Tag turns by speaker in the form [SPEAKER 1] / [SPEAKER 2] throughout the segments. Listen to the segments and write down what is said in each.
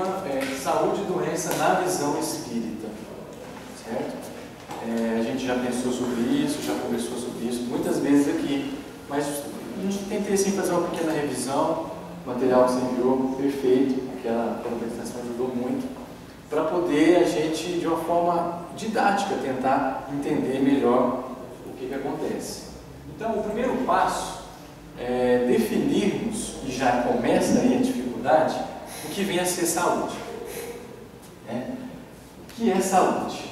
[SPEAKER 1] tema saúde e doença na visão espírita, certo? A gente já pensou sobre isso, já conversou sobre isso muitas vezes aqui, mas a gente tentei assim fazer uma pequena revisão. O material que você enviou, perfeito, aquela apresentação ajudou muito, para poder a gente, de uma forma didática, tentar entender melhor o que acontece. Então, o primeiro passo é definirmos, e já começa aí a dificuldade, o que vem a ser saúde. O que é saúde?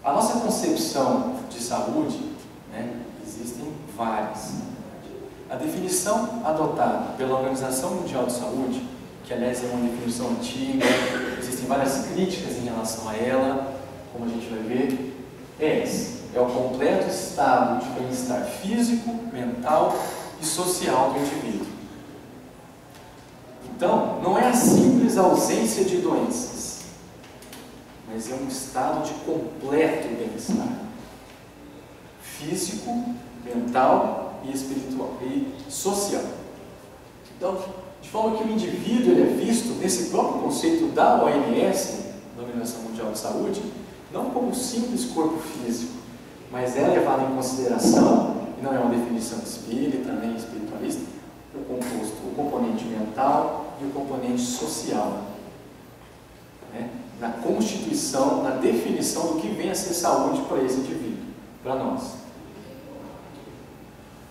[SPEAKER 1] A nossa concepção de saúde, existem várias. A definição adotada pela Organização Mundial de Saúde, que aliás é uma definição antiga, existem várias críticas em relação a ela, como a gente vai ver, é essa: é o completo estado de bem-estar físico, mental e social do indivíduo. Então, não é a simples ausência de doenças, mas é um estado de completo bem-estar físico, mental e espiritual e social. Então, de forma que o indivíduo ele é visto nesse próprio conceito da OMS, da Organização Mundial de Saúde, não como um simples corpo físico, mas é levado em consideração, e não é uma definição espírita nem espiritualista, o componente mental e o componente social, na constituição, na definição do que vem a ser saúde para esse indivíduo, para nós.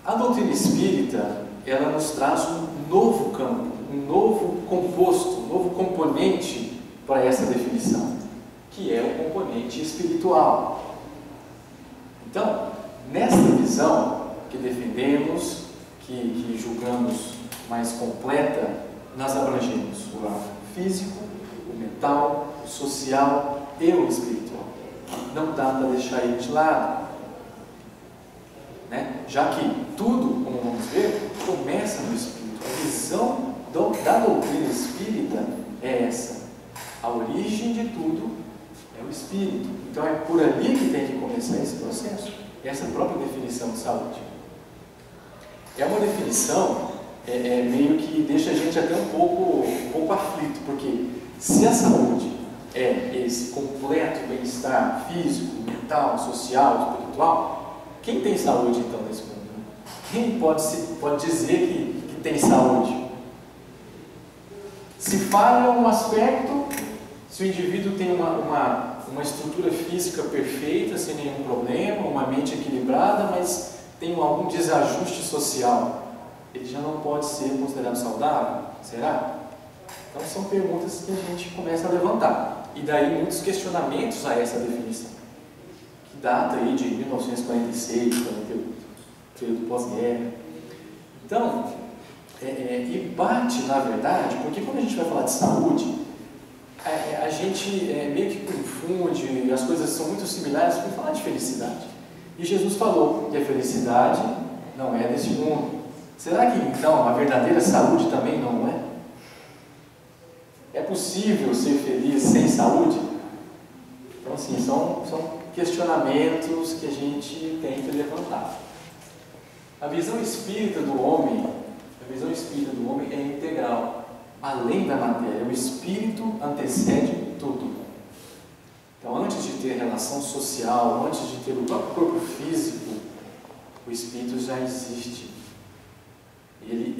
[SPEAKER 1] A doutrina espírita, ela nos traz um novo campo, um novo composto, um novo componente para essa definição, que é o componente espiritual. Então, nesta visão que defendemos, que julgamos mais completa, nós abrangemos o lado físico, o mental, o social e o espiritual. Não dá para deixar ele de lado, já que tudo, como vamos ver, começa no espírito. A visão da doutrina espírita é essa: a origem de tudo é o espírito. Então é por ali que tem que começar esse processo, essa própria definição de saúde. É uma definição meio que deixa a gente até um pouco aflito, porque se a saúde é esse completo bem-estar físico, mental, social, espiritual, quem tem saúde então nesse mundo? Quem pode dizer que tem saúde? Se falha um aspecto, se o indivíduo tem uma estrutura física perfeita, sem nenhum problema, uma mente equilibrada, mas tem algum desajuste social, ele já não pode ser considerado saudável? Será? Então são perguntas que a gente começa a levantar. E daí muitos questionamentos a essa definição, que data aí de 1946, 48, período pós-guerra. Então, e bate, na verdade, porque quando a gente vai falar de saúde, a gente meio que confunde, as coisas são muito similares com falar de felicidade. E Jesus falou que a felicidade não é desse mundo. Será que então a verdadeira saúde também não é? É possível ser feliz sem saúde? Então, assim, são questionamentos que a gente tem que levantar. A visão espírita do homem é integral. Além da matéria, o espírito antecede tudo. Então, antes de ter relação social, antes de ter o próprio corpo físico, o espírito já existe. Ele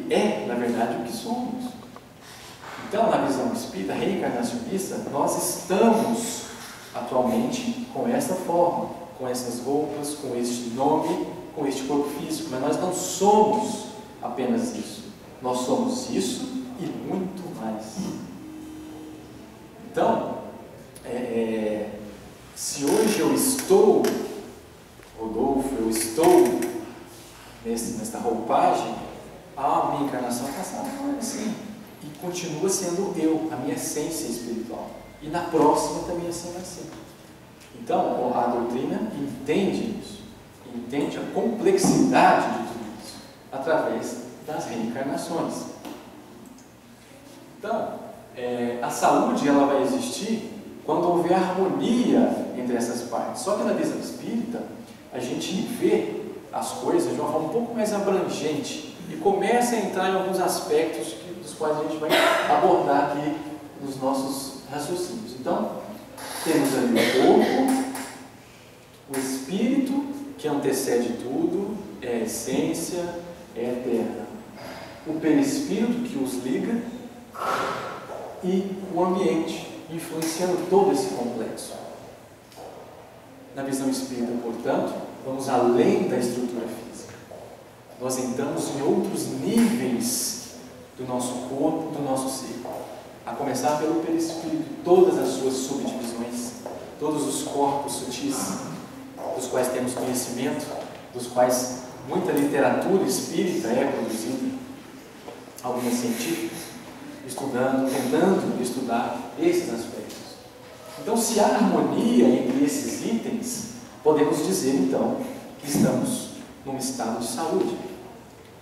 [SPEAKER 1] é, na verdade, o que somos. Então, na visão espírita, reencarnacionista, nós estamos atualmente com essa forma, com essas roupas, com este nome, com este corpo físico, mas nós não somos apenas isso. Nós somos isso e muito mais. Então, se hoje eu estou, Rodolfo, eu estou nesta roupagem, a minha encarnação passada não é assim. E continua sendo eu, a minha essência espiritual. E na próxima também assim vai ser. Então, a doutrina entende isso, entende a complexidade de tudo isso, através das reencarnações. Então, a saúde ela vai existir quando houver harmonia entre essas partes. Só que na visão espírita, a gente vê as coisas de uma forma um pouco mais abrangente. e começa a entrar em alguns aspectos dos quais a gente vai abordar aqui nos nossos raciocínios. Então, temos ali o corpo, o espírito, que antecede tudo, é a essência, é eterna. O perispírito, que os liga, e o ambiente, influenciando todo esse complexo. Na visão espírita, portanto, vamos além da estrutura física. Nós entramos em outros níveis do nosso corpo, do nosso ser. A começar pelo perispírito, todas as suas subdivisões, todos os corpos sutis, dos quais temos conhecimento, dos quais muita literatura espírita é produzida, algumas científicas, tentando estudar esses aspectos. Então, se há harmonia entre esses itens, podemos dizer então que estamos num estado de saúde.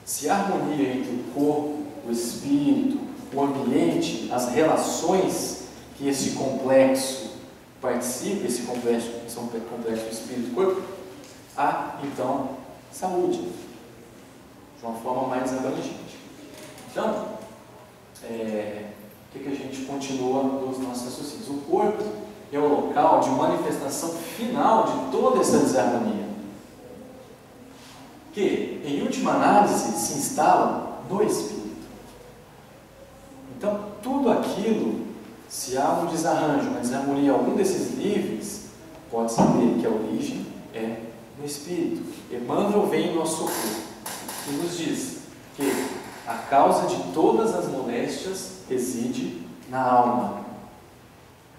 [SPEAKER 1] Se há harmonia entre o corpo, o espírito, o ambiente, as relações que esse complexo participa, esse complexo espírito e corpo, há então saúde, de uma forma mais abrangente. Então, o que a gente continua nos nossos raciocínios? O corpo é o local de manifestação final de toda essa desarmonia, que, em última análise, se instala no espírito. Então, tudo aquilo, se há um desarranjo, uma desarmonia em algum desses níveis, pode saber que a origem é no espírito. Emmanuel vem em nosso socorro e nos diz que a causa de todas as moléstias reside na alma.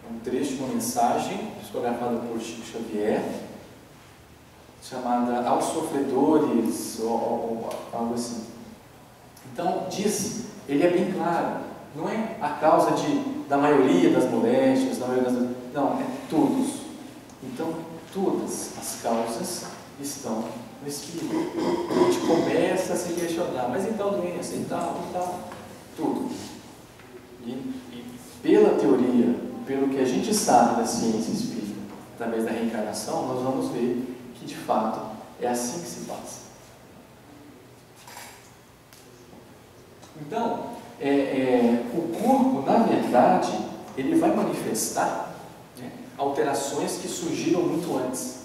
[SPEAKER 1] É um trecho de uma mensagem psicografada por Chico Xavier, chamada Aos Sofredores, ou algo assim. Então, ele é bem claro, não é a causa da maioria das moléstias, não, é todos. Então, todas as causas estão no espírito. A gente começa a se questionar, mas e tal doença, e tal, tudo. E pela teoria, pelo que a gente sabe da ciência espírita, através da reencarnação, nós vamos ver que de fato é assim que se passa. Então, o corpo, na verdade, ele vai manifestar, né, alterações que surgiram muito antes,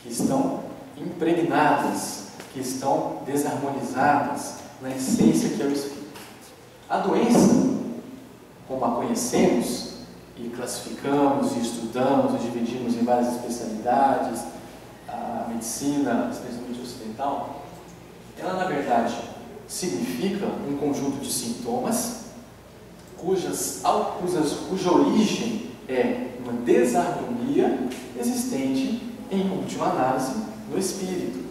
[SPEAKER 1] que estão impregnadas, que estão desarmonizadas na essência que é o espírito. A doença, como a conhecemos e classificamos e estudamos e dividimos em várias especialidades, a medicina, especialmente ocidental, ela na verdade significa um conjunto de sintomas cuja origem é uma desarmonia existente, em última análise, no espírito.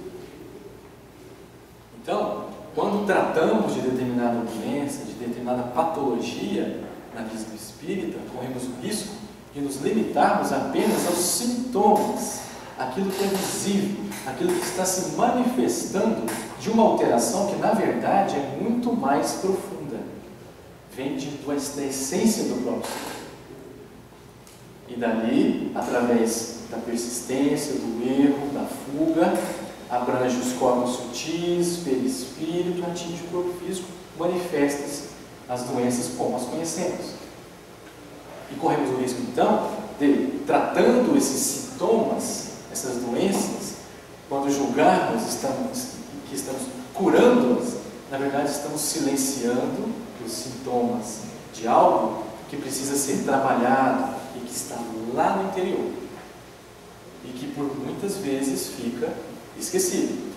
[SPEAKER 1] Então, quando tratamos de determinada doença, de determinada patologia na visão espírita, corremos o risco de nos limitarmos apenas aos sintomas, aquilo que é visível, aquilo que está se manifestando de uma alteração que, na verdade, é muito mais profunda, vem da essência do próprio ser. E dali, através da persistência, do erro, da fuga, abrange os corpos sutis, perispírito, atinge o corpo físico, manifesta-se as doenças como as conhecemos. E corremos o risco, então, de, tratando esses sintomas, essas doenças, quando julgarmos que estamos curando-as, na verdade estamos silenciando os sintomas de algo que precisa ser trabalhado e que está lá no interior e que por muitas vezes fica esquecido.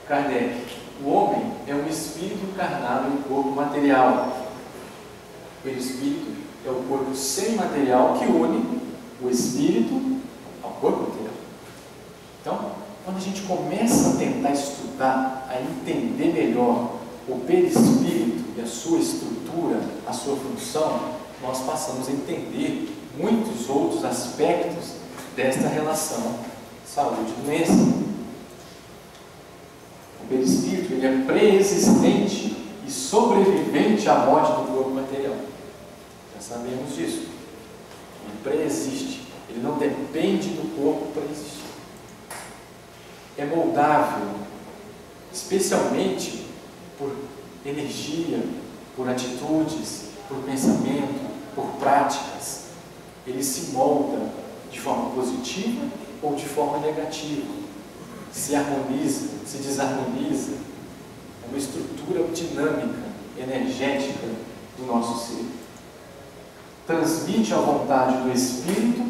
[SPEAKER 1] Kardec: o homem é um espírito encarnado em um corpo material. O espírito é o corpo semimaterial que une o espírito ao corpo material. Então, quando a gente começa a tentar estudar, a entender melhor o perispírito e a sua estrutura, a sua função, nós passamos a entender muitos outros aspectos desta relação saúde-doença. O perispírito, ele é pré-existente e sobrevivente à morte do corpo material. Já sabemos disso. Ele pré-existe, ele não depende do corpo para existir. é moldável, especialmente por energia, por atitudes, por pensamento, por práticas. Ele se molda de forma positiva ou de forma negativa. Se harmoniza, se desarmoniza. É uma estrutura dinâmica, energética do nosso ser. Transmite a vontade do espírito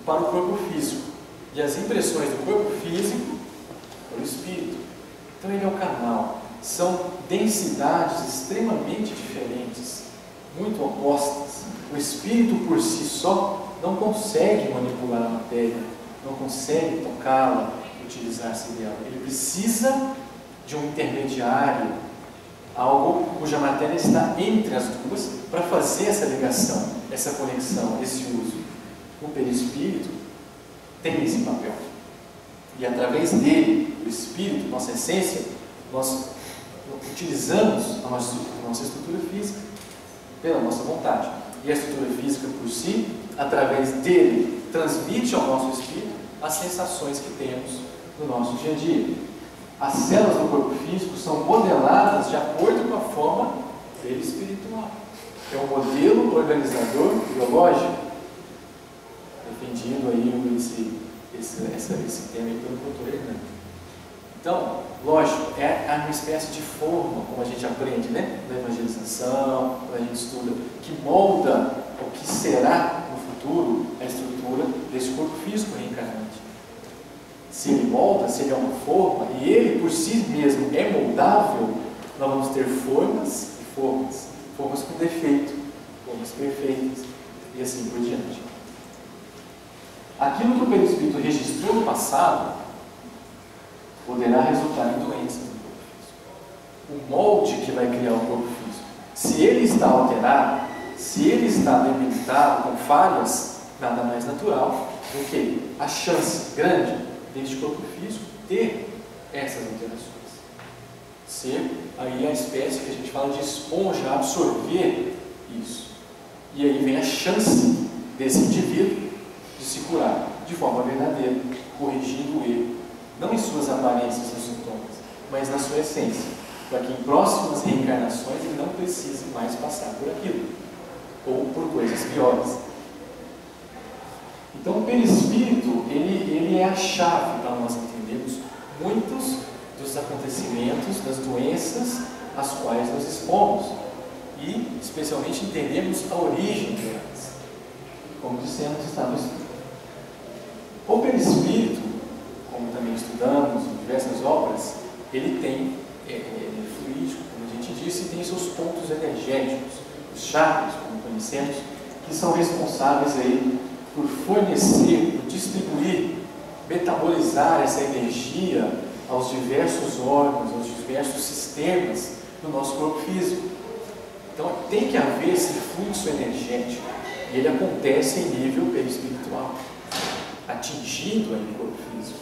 [SPEAKER 1] para o corpo físico. E as impressões do corpo físico para o espírito. Então ele é o canal. São densidades extremamente diferentes, muito opostas. O espírito por si só não consegue manipular a matéria, não consegue tocá-la, utilizar-se dela. Ele precisa de um intermediário, algo cuja matéria está entre as duas, para fazer essa ligação, essa conexão, esse uso. O perispírito tem esse papel. E através dele, o espírito, nossa essência, nós utilizamos a nossa estrutura física pela nossa vontade. E a estrutura física por si, através dele, transmite ao nosso espírito as sensações que temos no nosso dia a dia. As células do corpo físico são modeladas de acordo com a forma dele espiritual. É um modelo organizador biológico, defendido aí esse tema aí pelo doutor Hernani. Então, lógico, é uma espécie de forma, como a gente aprende, né? Na evangelização, quando a gente estuda, que molda o que será no futuro a estrutura desse corpo físico reencarnante. Se ele molda, se ele é uma forma, e ele por si mesmo é moldável, nós vamos ter formas e formas, formas com defeito, formas perfeitas, e assim por diante. Aquilo que o perispírito registrou no passado poderá resultar em doenças no corpo físico. O molde que vai criar o corpo físico, se ele está alterado, se ele está debilitado, com falhas, nada mais natural do que a chance grande deste corpo físico ter essas alterações. Ser aí a espécie que a gente fala de esponja, absorver isso. E aí vem a chance desse indivíduo de se curar de forma verdadeira, corrigindo o erro, não em suas aparências e sintomas, mas na sua essência, para que em próximas reencarnações ele não precise mais passar por aquilo, ou por coisas piores. Então o perispírito, ele é a chave para nós entendermos muitos dos acontecimentos, das doenças às quais nos expomos, e especialmente entendemos a origem delas, como dissemos, está no Espírito. O perispírito, como também estudamos em diversas obras, ele tem, ele é fluídico, como a gente disse, e tem seus pontos energéticos, os chakras, como conhecemos, que são responsáveis aí por fornecer, por distribuir, metabolizar essa energia aos diversos órgãos, aos diversos sistemas do nosso corpo físico. Então tem que haver esse fluxo energético, e ele acontece em nível perispiritual, atingindo aí o corpo físico.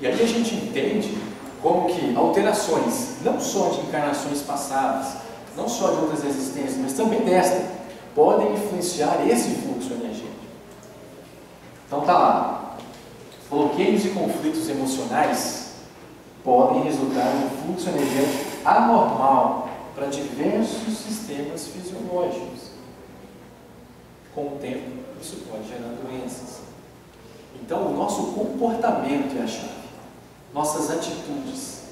[SPEAKER 1] E aí a gente entende como que alterações, não só de encarnações passadas, não só de outras existências, mas também desta, podem influenciar esse fluxo energético. Então tá lá, bloqueios e conflitos emocionais podem resultar em um fluxo energético anormal para diversos sistemas fisiológicos. Com o tempo, isso pode gerar doenças. Então, o nosso comportamento é a chave. Nossas atitudes,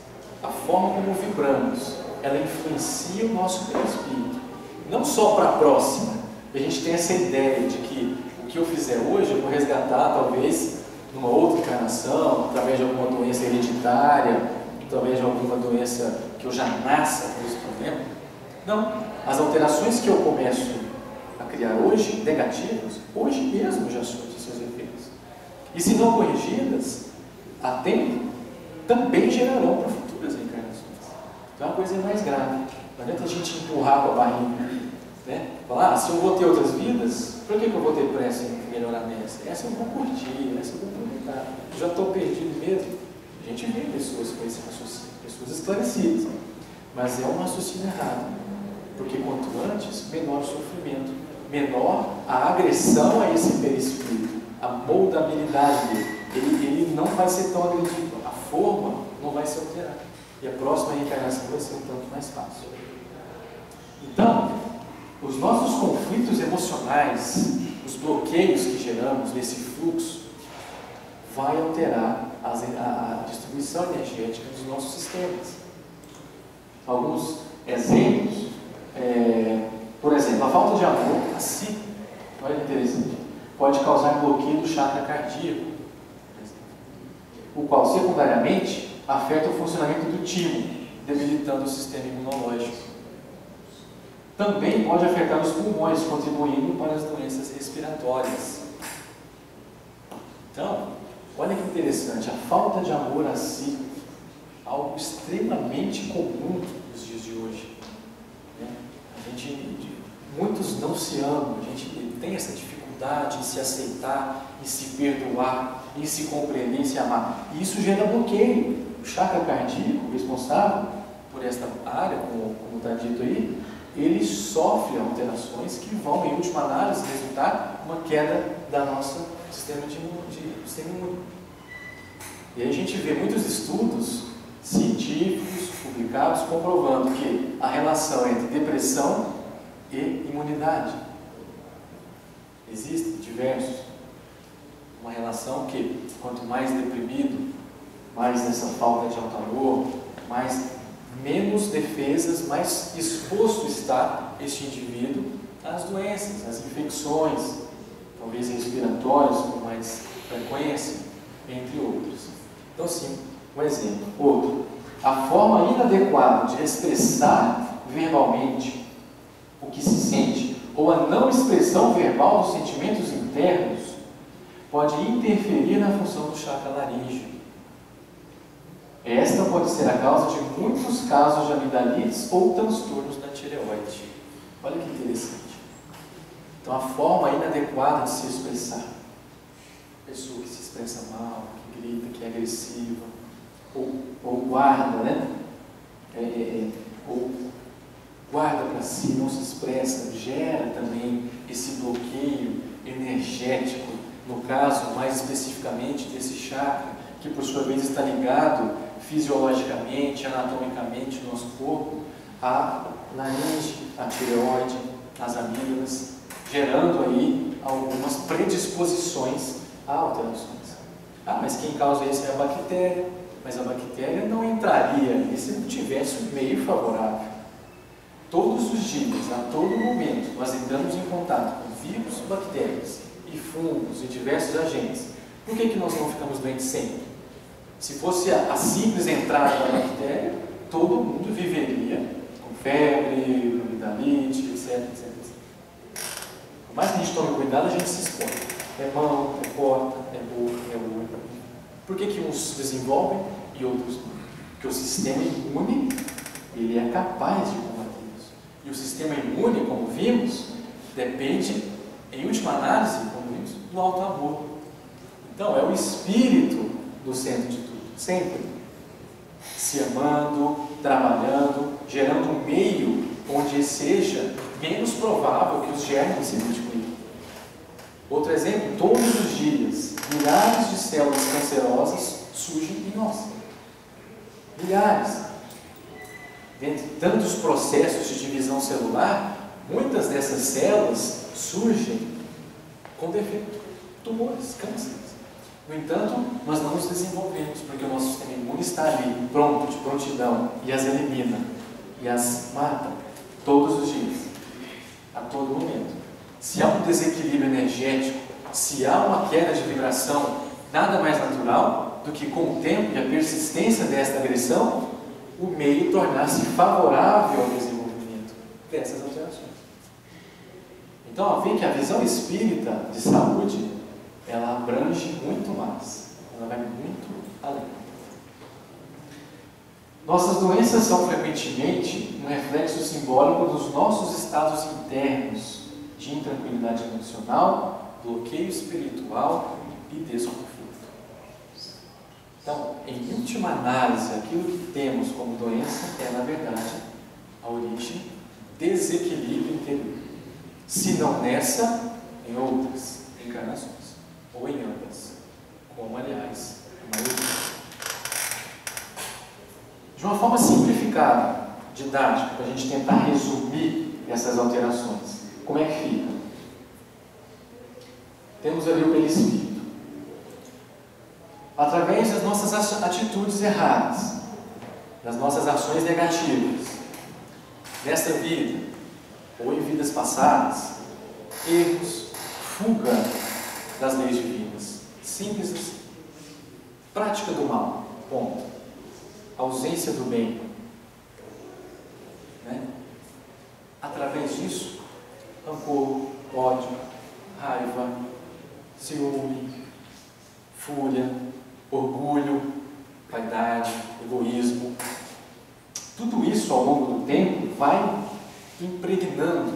[SPEAKER 1] a forma como vibramos, ela influencia o nosso perispírito. Não só para a próxima. A gente tem essa ideia de que o que eu fizer hoje eu vou resgatar, talvez, numa outra encarnação, através de alguma doença hereditária, através de alguma doença que eu já nasça com esse problema. Não. As alterações que eu começo a criar hoje, negativas, hoje mesmo já surtem seus efeitos. E se não corrigidas, a tempo, também gerarão para futuras reencarnações. Então é uma coisa mais grave. Não adianta a gente empurrar com a barriga, né? Falar, se eu vou ter outras vidas, por que eu vou ter pressa em melhorar nessa? Essa eu vou curtir, essa eu vou aproveitar. Já estou perdido mesmo. A gente vê pessoas com esse raciocínio, pessoas esclarecidas, mas é um raciocínio errado. Porque quanto antes, menor o sofrimento, menor a agressão a esse perispírito, a moldabilidade dele. Ele ele não vai ser tão agredido, a forma não vai se alterar. E a próxima reencarnação vai ser um tanto mais fácil. Então, os nossos conflitos emocionais, os bloqueios que geramos nesse fluxo, vai alterar a distribuição energética dos nossos sistemas. Alguns exemplos, por exemplo, a falta de amor a si, olha que interessante, pode causar bloqueio do chakra cardíaco, o qual secundariamente afeta o funcionamento do timo, debilitando o sistema imunológico. Também pode afetar os pulmões, contribuindo para as doenças respiratórias. Então, olha que interessante, a falta de amor a si, algo extremamente comum nos dias de hoje. Né? Muitos não se amam, a gente tem essa dificuldade em se aceitar, em se perdoar, em se compreender, em se amar. E isso gera bloqueio. O chakra cardíaco, responsável por esta área, como está dito aí, ele sofre alterações que vão, em última análise, resultar uma queda da nossa sistema imune. E aí a gente vê muitos estudos científicos publicados comprovando que a relação entre depressão e imunidade existem diversos. Uma relação que, quanto mais deprimido, mais nessa falta de auto-amor, menos defesas, mais exposto está este indivíduo às doenças, às infecções, talvez respiratórias com mais frequência, entre outros. Então, sim, um exemplo. Outro, a forma inadequada de expressar verbalmente o que se sente, ou a não expressão verbal dos sentimentos internos, pode interferir na função do chakra laríngeo. Esta pode ser a causa de muitos casos de amidalites ou transtornos da tireoide. Olha que interessante. Então, a forma inadequada de se expressar. Pessoa que se expressa mal, que grita, que é agressiva, ou guarda, né? Ou guarda para si, não se expressa, gera também esse bloqueio energético, no caso, mais especificamente, desse chakra, que por sua vez está ligado fisiologicamente, anatomicamente no nosso corpo, a laringe, a tireoide, as amígdalas, gerando aí algumas predisposições a alterações. Mas quem causa isso é a bactéria, mas a bactéria não entraria ali se não tivesse um meio favorável. Todos os dias, a todo momento, nós entramos em contato com vírus, bactérias e fungos e diversos agentes. Por que nós não ficamos doentes sempre? Se fosse a simples entrada da bactéria, todo mundo viveria com febre, amidalite, etc. Por mais que a gente tome cuidado, a gente se expõe. É mão, é porta, é boca, é olho. Por que uns desenvolvem e outros não? Porque o sistema imune, ele é capaz de combater isso. E o sistema imune, como vimos, depende, em última análise, como vimos, do alto amor. Então, é o espírito do centro de tudo. Sempre se amando, trabalhando, gerando um meio onde seja menos provável que os germes se multipliquem. Outro exemplo, todos os dias, milhares de células cancerosas surgem em nós. Milhares. Dentre tantos processos de divisão celular, muitas dessas células surgem com defeito, tumores, cânceres. No entanto, nós não nos desenvolvemos, porque o nosso sistema imune está ali, pronto, de prontidão, e as elimina, e as mata, todos os dias, a todo momento. Se há um desequilíbrio energético, se há uma queda de vibração, nada mais natural do que com o tempo e a persistência desta agressão, o meio tornar-se favorável ao desenvolvimento dessas alterações. Então, vê que a visão espírita de saúde, ela abrange muito mais, ela vai muito além. Nossas doenças são frequentemente um reflexo simbólico dos nossos estados internos de intranquilidade emocional, bloqueio espiritual e desconforto. Então, em última análise, aquilo que temos como doença é, na verdade, a origem desequilíbrio interior. Se não nessa, em outras encarnações, ou em ambas, como, aliás, De uma forma simplificada, didática, para a gente tentar resumir essas alterações. Como é que fica? Temos ali o perispírito. Através das nossas atitudes erradas, das nossas ações negativas, nesta vida, ou em vidas passadas, erros, fuga das leis divinas. Simples assim. Prática do mal, ponto. Ausência do bem. Né? Através disso, rancor, ódio, raiva, ciúme, fúria, orgulho, vaidade, egoísmo. Tudo isso ao longo do tempo vai impregnando,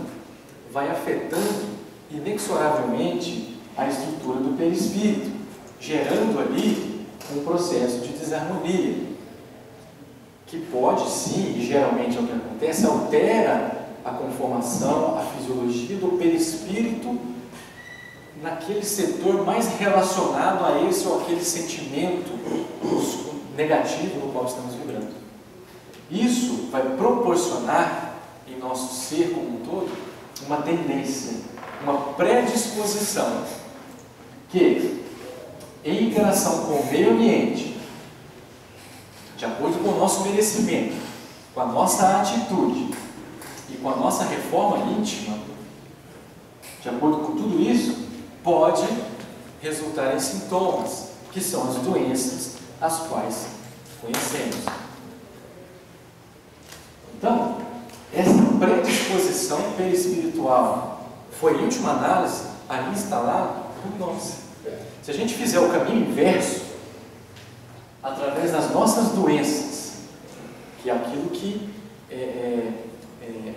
[SPEAKER 1] vai afetando inexoravelmente a estrutura do perispírito, gerando ali um processo de desarmonia, que pode sim, e geralmente é o que acontece, altera a conformação, a fisiologia do perispírito naquele setor mais relacionado a esse ou aquele sentimento negativo no qual estamos vibrando. Isso vai proporcionar em nosso ser como um todo uma tendência, uma predisposição que, em interação com o meio ambiente, de acordo com o nosso merecimento, com a nossa atitude e com a nossa reforma íntima, de acordo com tudo isso, pode resultar em sintomas, que são as doenças as quais conhecemos. Então, essa predisposição perispiritual foi, em última análise, ali instalada por nós. Se a gente fizer o caminho inverso, através das nossas doenças, que é aquilo que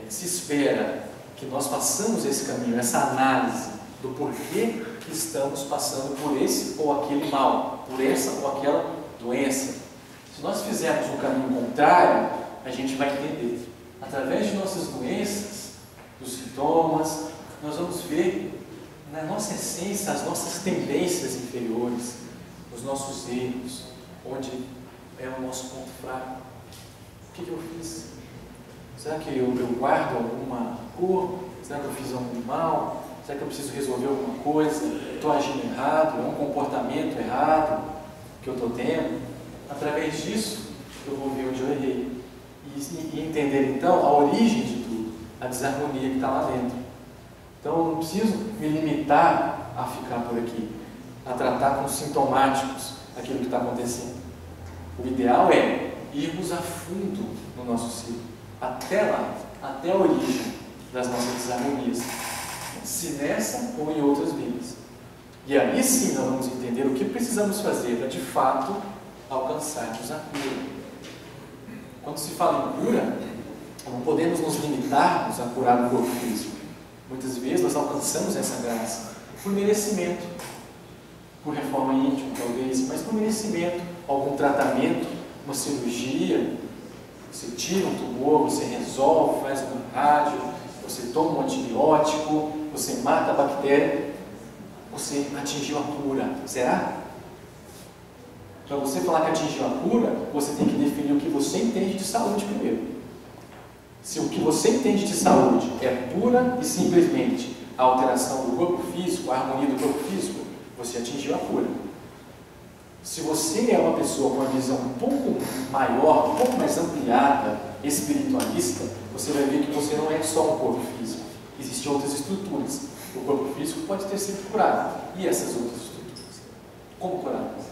[SPEAKER 1] se espera, que nós façamos esse caminho, essa análise do porquê que estamos passando por esse ou aquele mal, por essa ou aquela doença. Se nós fizermos um caminho contrário, a gente vai entender. Através de nossas doenças, dos sintomas, nós vamos ver na nossa essência as nossas tendências inferiores, os nossos erros, onde é o nosso ponto fraco. O que eu fiz? Será que eu guardo alguma cor? Será que eu fiz algum mal? Será que eu preciso resolver alguma coisa? Estou agindo errado? É um comportamento errado que eu estou tendo? Através disso, eu vou ver onde eu errei. E entender, então, a origem de tudo, a desarmonia que está lá dentro. Então, eu não preciso me limitar a ficar por aqui, a tratar com sintomáticos aquilo que está acontecendo. O ideal é irmos a fundo no nosso ser, até lá, até a origem das nossas desarmonias, se nessa ou em outras vidas. E aí sim nós vamos entender o que precisamos fazer para, de fato, alcançarmos a cura. Quando se fala em cura, não podemos nos limitarmos a curar o corpo físico. Muitas vezes nós alcançamos essa graça por merecimento, por reforma íntima talvez, mas por merecimento, algum tratamento, uma cirurgia, você tira um tumor, você resolve, faz uma rádio, você toma um antibiótico, você mata a bactéria, você atingiu a cura. Será? Para você falar que atingiu a cura, você tem que definir o que você entende de saúde primeiro. Se o que você entende de saúde é pura e simplesmente a alteração do corpo físico, a harmonia do corpo físico, você atingiu a cura. Se você é uma pessoa com uma visão um pouco maior, um pouco mais ampliada, espiritualista, você vai ver que você não é só um corpo físico. Existem outras estruturas. O corpo físico pode ter sido curado. E essas outras estruturas? Como curá-las?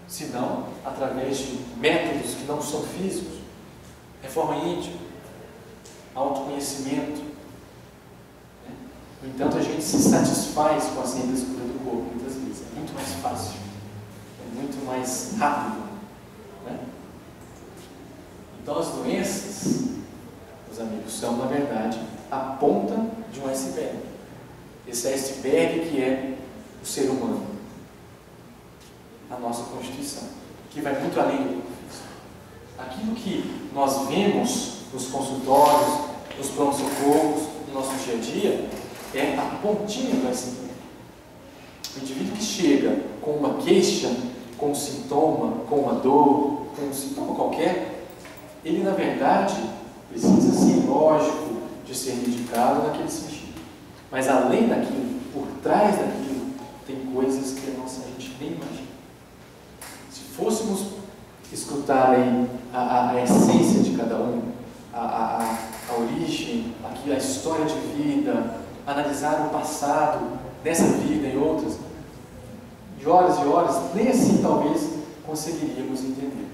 [SPEAKER 1] Se não, através de métodos que não são físicos, reforma íntima, autoconhecimento. No entanto, a gente se satisfaz com a simples cura do corpo, muitas vezes. É muito mais fácil, é muito mais rápido. Né? Então, as doenças, meus amigos, são, na verdade, a ponta de um iceberg. Esse iceberg que é o ser humano, a nossa constituição, que vai muito além do corpo físico. Aquilo que nós vemos nos consultórios, nos pronto-socorros, no nosso dia a dia, é a pontinha do iceberg. O indivíduo que chega com uma queixa, com um sintoma, com uma dor, com um sintoma qualquer, ele na verdade precisa ser lógico de ser indicado naquele sentido. Mas além daquilo, por trás daquilo, tem coisas que a gente nem imagina. Se fôssemos escutar aí a essência de cada um, a origem, aqui, a história de vida, analisar o passado dessa vida e outras, de horas e horas, nem assim talvez conseguiríamos entender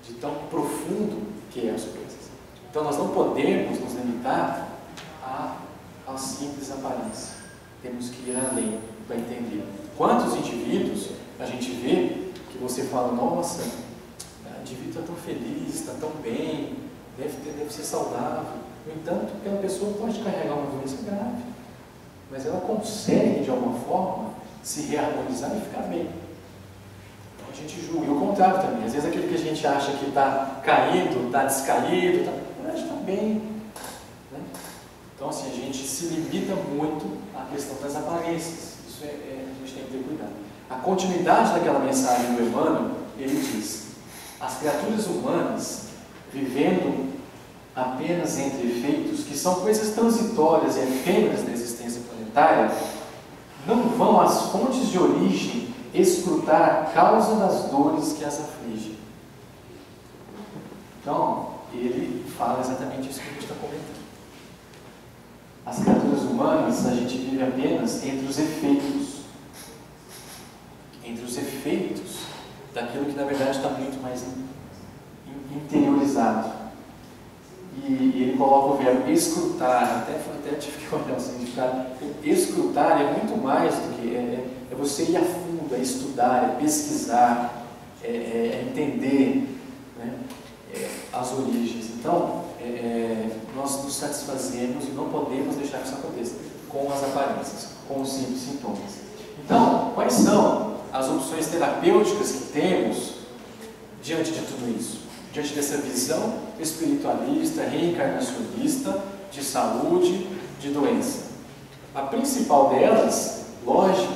[SPEAKER 1] de tão profundo que é as coisas. Então nós não podemos nos limitar à simples aparência. Temos que ir além para entender. Quantos indivíduos a gente vê que você fala, nossa, o indivíduo está tão feliz, está tão bem, deve ser saudável. No entanto, aquela pessoa pode carregar uma doença grave, mas ela consegue de alguma forma se reharmonizar e ficar bem. Então a gente julga. E o contrário também. Às vezes aquele que a gente acha que está caído, está descaído, está bem. Né? Então assim, a gente se limita muito à questão das aparências. Isso a gente tem que ter cuidado. A continuidade daquela mensagem do Emmanuel, ele diz: as criaturas humanas, vivendo apenas entre efeitos, que são coisas transitórias e efêmeras da existência planetária, não vão às fontes de origem escrutar a causa das dores que as afligem. Então, ele fala exatamente isso que a gente está comentando. As criaturas humanas, a gente vive apenas entre os efeitos daquilo que na verdade está muito mais interiorizado. E ele coloca o verbo escrutar, até tive que olhar o significado. Escrutar é muito mais do que é você ir a fundo, é estudar, é pesquisar, é entender, né, as origens. Então, nós nos satisfazemos e não podemos deixar que isso aconteça com as aparências, com os simples sintomas. Então, quais são as opções terapêuticas que temos diante de tudo isso? Diante dessa visão espiritualista, reencarnacionista, de saúde, de doença. A principal delas, lógico,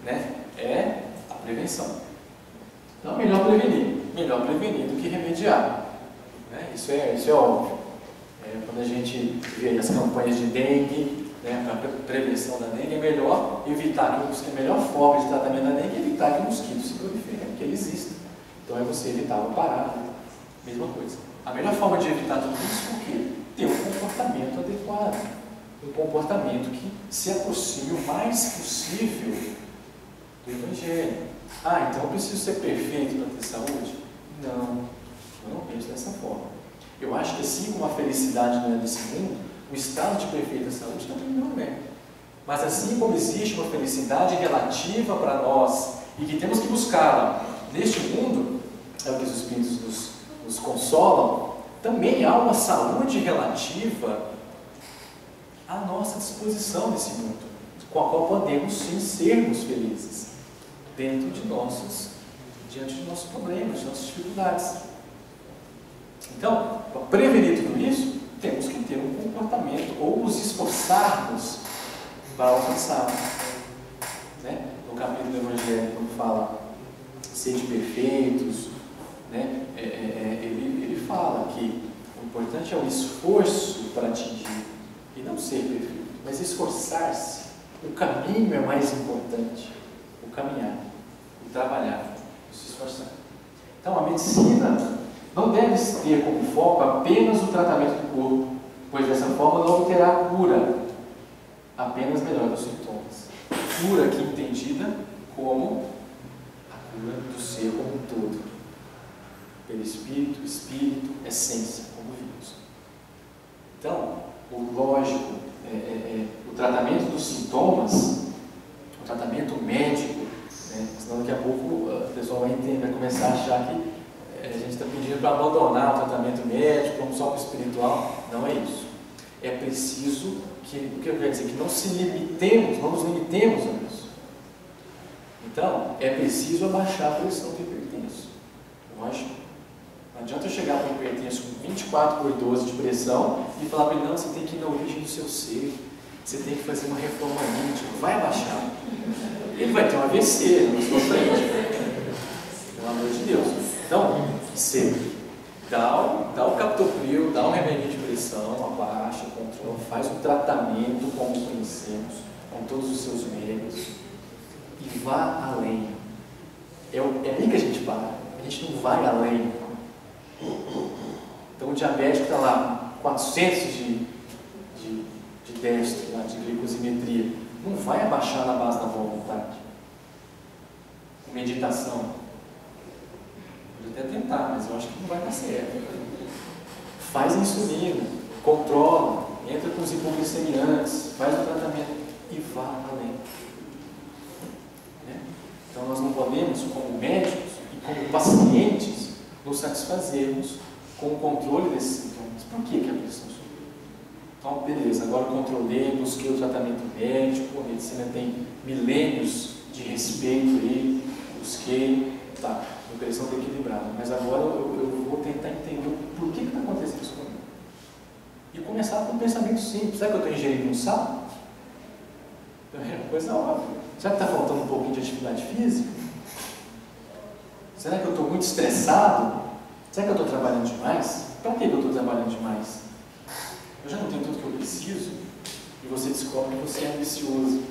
[SPEAKER 1] né, é a prevenção. Então, melhor prevenir do que remediar. Né? Isso é óbvio. Quando a gente vê as campanhas de dengue, né, para prevenção da dengue, é melhor evitar a melhor forma de tratamento da dengue é evitar que o mosquito se prolifere, porque ele existe. Então é você evitar uma parada. Mesma coisa. A melhor forma de evitar tudo isso é o quê? Ter um comportamento adequado. Um comportamento que se aproxime o mais possível do Evangelho. Então eu preciso ser perfeito para ter saúde? Não, eu não penso dessa forma. Eu acho que assim como a felicidade não é desse mundo, o estado de perfeita saúde também não é. Mas assim como existe uma felicidade relativa para nós e que temos que buscá-la neste mundo, é o que os Espíritos nos consolam, também há uma saúde relativa à nossa disposição nesse mundo, com a qual podemos sim sermos felizes diante de nossos problemas, de nossas dificuldades. Então, para prevenir tudo isso, temos que ter um comportamento ou nos esforçarmos para alcançá-lo. Né? No capítulo do Evangelho, quando fala sede perfeitos, né? Ele fala que o importante é o esforço para atingir, e não ser perfeito, mas esforçar-se. O caminho é mais importante, o caminhar, o trabalhar, o se esforçar. Então a medicina não deve ter como foco apenas o tratamento do corpo, pois dessa forma não obterá a cura, apenas melhora os sintomas. Cura aqui entendida como a cura do ser como um todo. Pelo espírito, essência, como vimos. Então, o lógico, o tratamento dos sintomas, o tratamento médico, né? Senão daqui a pouco o pessoal vai começar a achar que a gente está pedindo para abandonar o tratamento médico, como só para o espiritual. Não é isso. É preciso o que eu quero dizer? Que não nos limitemos a isso. Então, é preciso abaixar a pressão do hipertenso. Lógico. Não adianta eu chegar para o hipertenso com 24/12 de pressão e falar para ele: não, você tem que ir na origem do seu ser, você tem que fazer uma reforma íntima, vai abaixar. Ele vai ter um AVC na sua frente. Pelo amor de Deus. Então, Dá o captopril, dá um remédio de pressão, abaixa, controla, faz o tratamento como conhecemos, com todos os seus méritos, e vá além. É aí que a gente para, a gente não vai além. Então o diabético está lá, 400 de déficit, de glicosimetria, não vai abaixar na base da boa vontade. Com meditação. Pode até tentar, mas eu acho que não vai dar certo. Faz a insulina, controla, entra com os hipoglicemiantes, faz o tratamento e vá além. Né? Então nós não podemos, como médicos e como pacientes, nos satisfazermos com o controle desses sintomas. Por que a pressão subiu? Então, beleza, agora controlei, busquei o tratamento médico, a medicina tem milênios de respeito aí, busquei, tá, a pressão está equilibrada, mas agora eu vou tentar entender por que está acontecendo isso comigo. E começar com um pensamento simples. Será que eu estou ingerindo um sal? É uma coisa óbvia. Será que está faltando um pouquinho de atividade física? Será que eu estou muito estressado? Será que eu estou trabalhando demais? Para que eu estou trabalhando demais? Eu já não tenho tudo que eu preciso? E você descobre que você é ambicioso.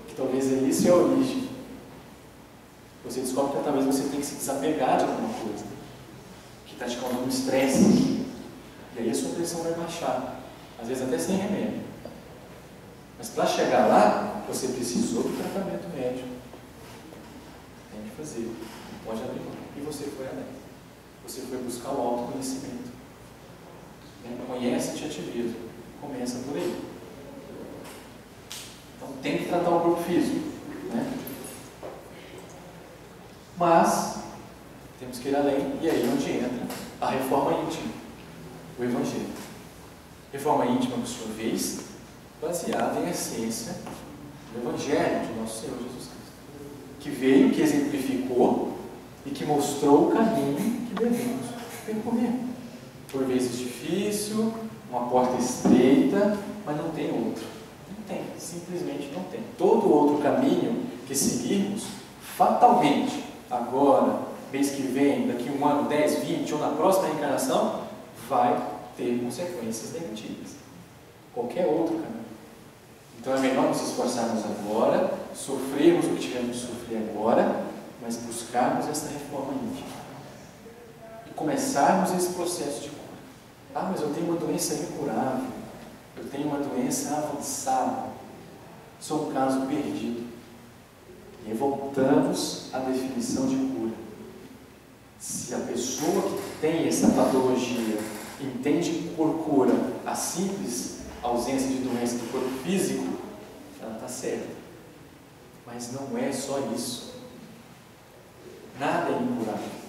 [SPEAKER 1] Que talvez isso é a origem. Você descobre que talvez você tenha que se desapegar de alguma coisa. Que está te causando estresse. E aí a sua pressão vai baixar. Às vezes até sem remédio. Mas para chegar lá, você precisou do tratamento médico. Tem que fazer. Não pode abrir mão. E você foi além. Você foi buscar o autoconhecimento. Conhece-te a ti mesmo. Começa por aí. Então tem que tratar o corpo físico. Né? Mas temos que ir além. E aí onde entra a reforma íntima. O Evangelho. Reforma íntima, por sua vez, baseada em essência do Evangelho de nosso Senhor Jesus Cristo. Que veio, que exemplificou e que mostrou o caminho que devemos percorrer. Por vezes difícil, uma porta estreita, mas não tem outro. Não tem, simplesmente não tem. Todo outro caminho que seguirmos, fatalmente, agora, mês que vem, daqui um ano, 10, 20, ou na próxima reencarnação, vai ter consequências negativas. Qualquer outro caminho. Então é melhor nos esforçarmos agora, sofrermos o que tivermos de sofrer agora, mas buscarmos essa reforma íntima. E começarmos esse processo de cura. Ah, mas eu tenho uma doença incurável. Eu tenho uma doença avançada. Sou um caso perdido. E aí voltamos à definição de cura. Se a pessoa que tem essa patologia entende por cura a simples ausência de doença do corpo físico, ela está certa. Mas não é só isso. Nada é incurável.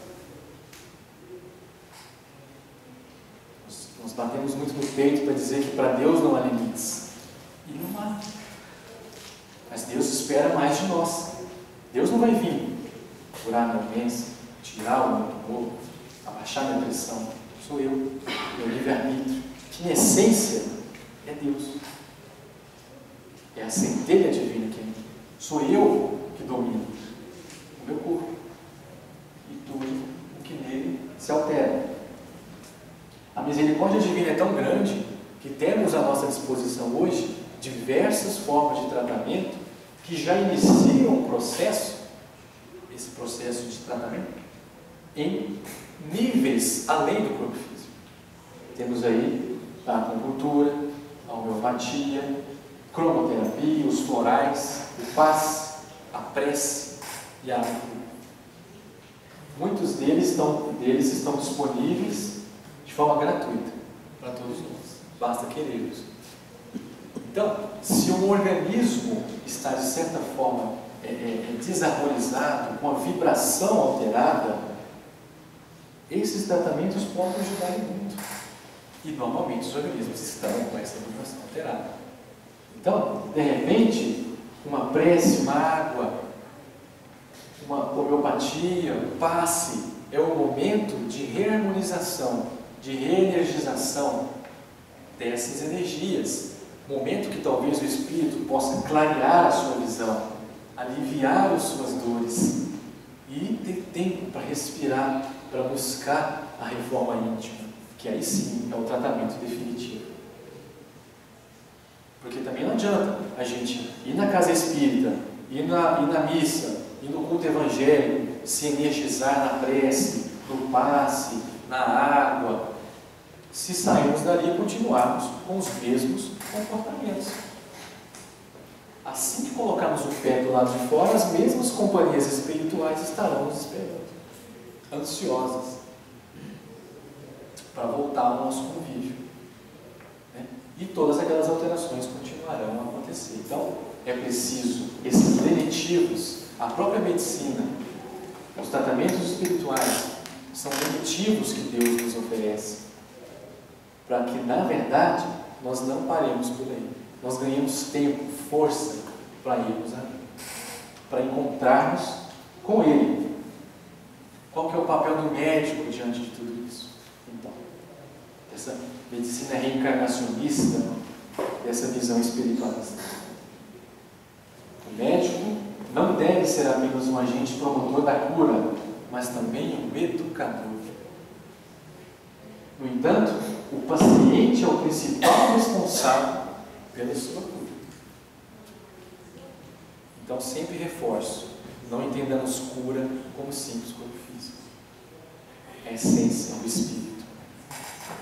[SPEAKER 1] Nós batemos muito no peito para dizer que para Deus não há limites. E não há. Mas Deus espera mais de nós. Deus não vai vir curar minha doença, tirar o meu tumor, abaixar minha pressão. Sou eu, meu livre-arbítrio, que em essência é Deus. É a centelha divina que é. Sou eu que domino o meu corpo e tudo o que nele se altera. A misericórdia divina é tão grande que temos à nossa disposição hoje diversas formas de tratamento que já iniciam um processo, esse processo de tratamento, em níveis além do corpo físico. Temos aí a acupuntura, a homeopatia, cromoterapia, os florais, o passe, a prece e a acupuntura. Muitos deles estão disponíveis de forma gratuita para todos nós. Basta querermos. Então, se um organismo está de certa forma desarmonizado, com a vibração alterada, esses tratamentos podem ajudar muito. E normalmente os organismos estão com essa vibração alterada. Então, de repente, uma prece, uma água, uma homeopatia, um passe, é o momento de reharmonização, de reenergização dessas energias. Momento que talvez o espírito possa clarear a sua visão, aliviar as suas dores e ter tempo para respirar, para buscar a reforma íntima, que aí sim é o tratamento definitivo. Porque também não adianta a gente ir na casa espírita, ir na missa, ir no culto evangélico, se energizar na prece, no passe, na água, se sairmos dali e continuarmos com os mesmos comportamentos. Assim que colocarmos o pé do lado de fora, as mesmas companhias espirituais estarão nos esperando, ansiosas, para voltar ao nosso convívio. Né? E todas aquelas alterações continuarão a acontecer. Então, é preciso esses lenitivos, a própria medicina, os tratamentos espirituais, são lenitivos que Deus nos oferece, para que, na verdade, nós não paremos por aí. Nós ganhamos tempo, força para irmos ali, para encontrarmos com Ele. Qual que é o papel do médico diante de tudo isso? Então, essa medicina reencarnacionista, dessa visão espiritualista. O médico não deve ser apenas um agente promotor da cura, mas também um educador. No entanto, o paciente é o principal responsável pela sua cura. Então, sempre reforço, não entendamos cura como simples corpo físico. É a essência, é o espírito.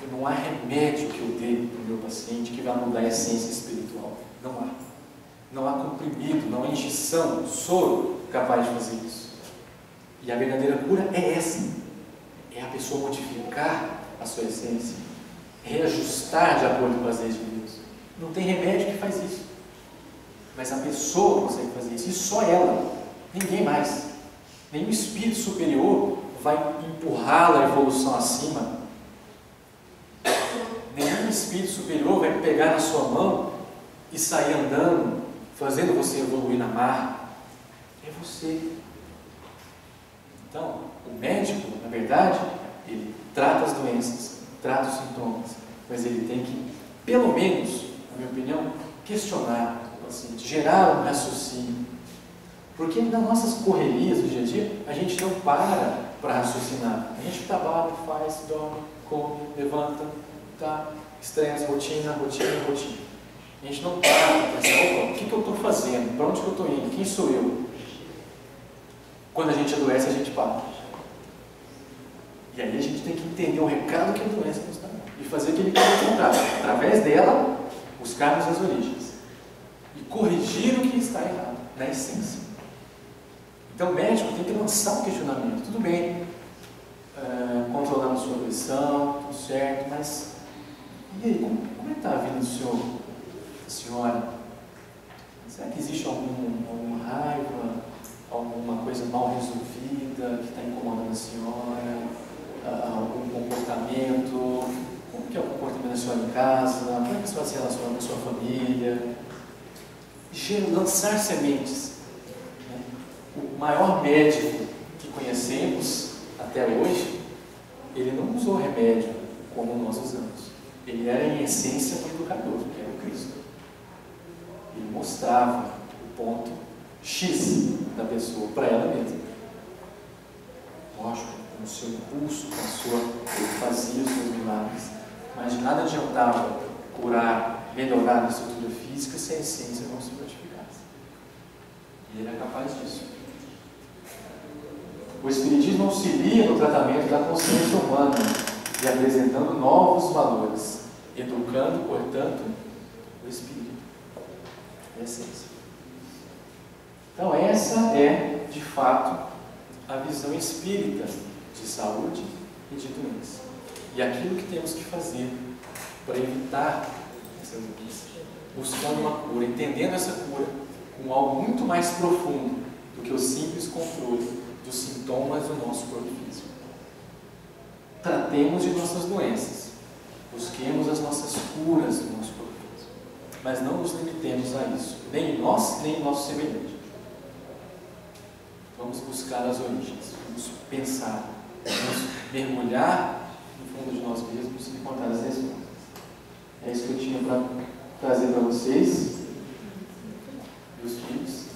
[SPEAKER 1] E não há remédio que eu dê para o meu paciente que vai mudar a essência espiritual. Não há. Não há comprimido, não há injeção, soro capaz de fazer isso. E a verdadeira cura é essa. É a pessoa modificar a sua essência, reajustar de acordo com as leis de Deus. Não tem remédio que faz isso. Mas a pessoa consegue fazer isso, e só ela, ninguém mais. Nenhum espírito superior vai empurrá-la a evolução acima. Nenhum espírito superior vai pegar na sua mão e sair andando, fazendo você evoluir na marra. É você. Então, o médico, na verdade, ele trata as doenças, trata os sintomas, mas ele tem que, pelo menos, na minha opinião, questionar o paciente, gerar um raciocínio. Porque nas nossas correrias do dia a dia, a gente não para raciocinar. A gente trabalha, faz, dorme, come, levanta, tá, estresse, rotina. A gente não para para pensar, o que eu estou fazendo? Para onde que eu estou indo? Quem sou eu? Quando a gente adoece, a gente para. E aí a gente tem que entender o recado que a doença nos dá e fazer aquele que ele contar. Através dela, buscarmos as origens e corrigir o que está errado, na essência. Então o médico tem que lançar um questionamento. Tudo bem, controlamos sua pressão, tudo certo, mas e aí, como é que está a vida do senhor, da senhora? Será que existe alguma raiva, alguma coisa mal resolvida que está incomodando a senhora? Algum comportamento? Como que é o comportamento da senhora em casa? Como é que a senhora se relaciona com a sua família? Lançar sementes. Né? O maior médico que conhecemos até hoje, ele não usou remédio como nós usamos. Ele era em essência um educador, que era o Cristo. Ele mostrava o ponto X da pessoa para ela mesma. Lógico, com o seu impulso, ele fazia os seus milagres, mas de nada adiantava curar, melhorar a estrutura física se a essência não se modificasse. E ele é capaz disso. O Espiritismo auxilia no tratamento da consciência humana e apresentando novos valores, educando, portanto, o espírito, a essência. Então essa é, de fato, a visão espírita de saúde e de doença. E aquilo que temos que fazer para evitar essa doença, buscando uma cura, entendendo essa cura com algo muito mais profundo do que o simples controle dos sintomas do nosso corpo físico. Tratemos de nossas doenças, busquemos as nossas curas do nosso corpo físico, mas não nos limitemos a isso, nem em nós, nem em nosso semelhante. Vamos buscar as origens, vamos pensar, vamos mergulhar no fundo de nós mesmos e encontrar as respostas. É isso que eu tinha para trazer para vocês, meus filhos.